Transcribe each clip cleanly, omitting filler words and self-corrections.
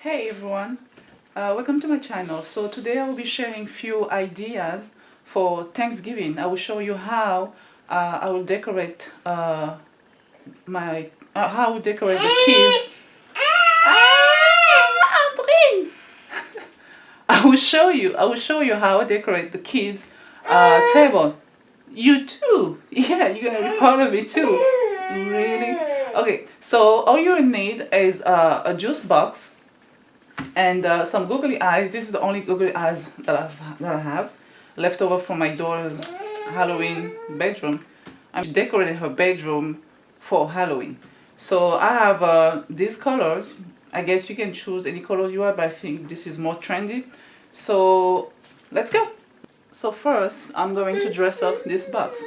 Hey everyone, welcome to my channel. So today I will be sharing few ideas for Thanksgiving. I will show you how I will decorate how I will decorate the kids. Andrine! I will show you how I decorate the kids table. You too. Yeah, you're gonna be part of it too. Really? Okay. So all you need is a juice box and some googly eyes. This is the only googly eyes that I have left over from my daughter's Halloween bedroom. She decorated her bedroom for Halloween. So I have these colors. I guess you can choose any colors you want, but I think this is more trendy. So let's go. So first, I'm going to dress up this box.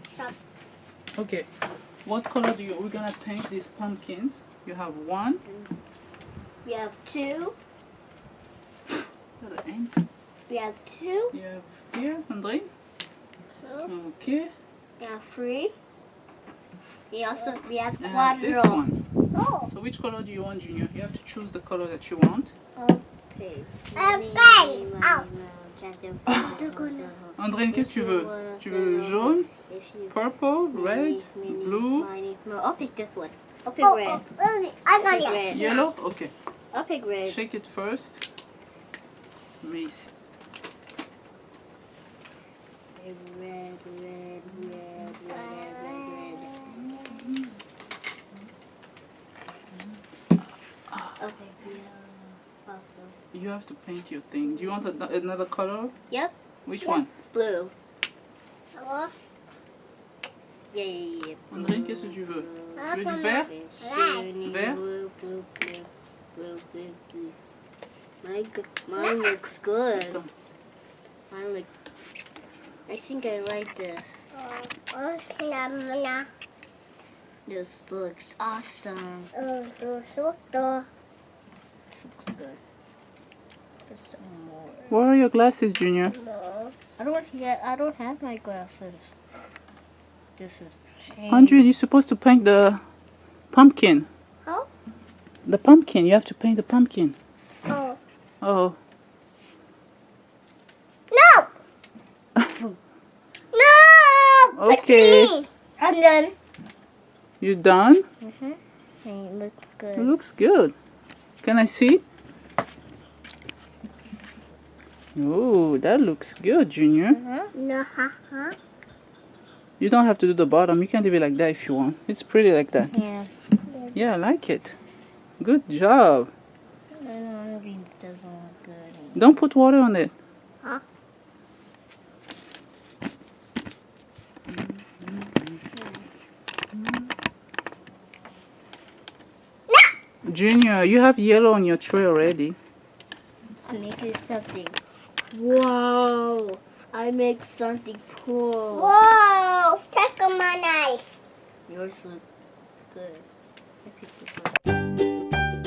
So okay, what color do you? We're gonna paint these pumpkins. You have one. We have two. The end. We have two. You have here, Andre. Two. Okay. We have three. We have I have this quadro. one. Oh. So which color do you want, Junior? You have to choose the color that you want. Okay. André, qu'est-ce que tu veux? Tu veux jaune, purple, red, blue, I'll pick this one. I'll pick red. I'll pick red. yellow? Okay. I'll pick red. Shake it first. Mets ici. Red, red, red, red, red, red. Okay, yeah. Also. You have to paint your thing. Do you want another color? Yep. Which Yep. one? Blue. Yeah. André, qu'est-ce que tu veux? Tu veux du vert? Vert? Blue. Mine looks good. Attends. I think I like this. This looks awesome. This looks good. There's some more. Where are your glasses, Junior? I don't have my glasses. This is paint. Andrew, you're supposed to paint the pumpkin. Oh? The pumpkin. You have to paint the pumpkin. Oh. Oh. No! No! Okay. That's me. I'm done. You done? It looks good. It looks good. Can I see? Oh, that looks good, Junior. No, You don't have to do the bottom. You can leave it like that if you want. It's pretty like that. Yeah. Yeah, I like it. Good job. I don't think it doesn't look good. Don't put water on it. Huh? Junior, you have yellow on your tray already. I'm making something. Whoa! I make something cool. Whoa! Take my knife. Yours looks good. I picked it up.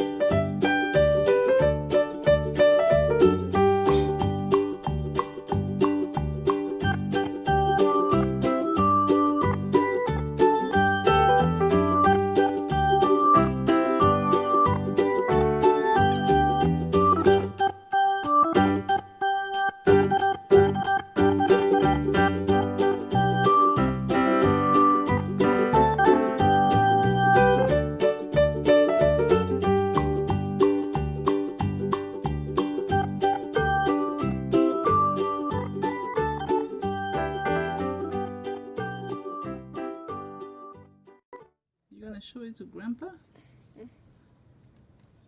You gonna show it to Grandpa?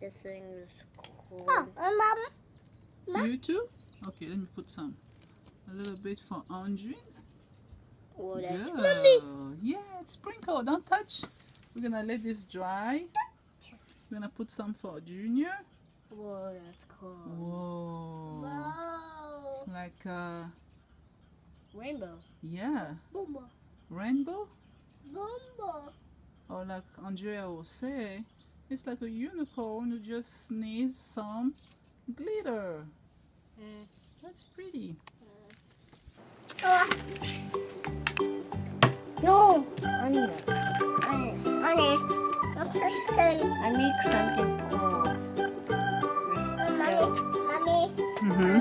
This thing is cool. Oh, Mom. You too? Okay, let me put some. A little bit for Andrew. Oh, that's Good. Yeah, sprinkle. Don't touch. We're gonna let this dry. We're gonna put some for Junior. Whoa, that's cool. Whoa. Whoa. It's like Rainbow. yeah, Bumbo. rainbow. Bumbo. Or like Andrea will say, it's like a unicorn who just needs some glitter. That's pretty. No! I need it. I make something cool. Mommy. Mm-hmm.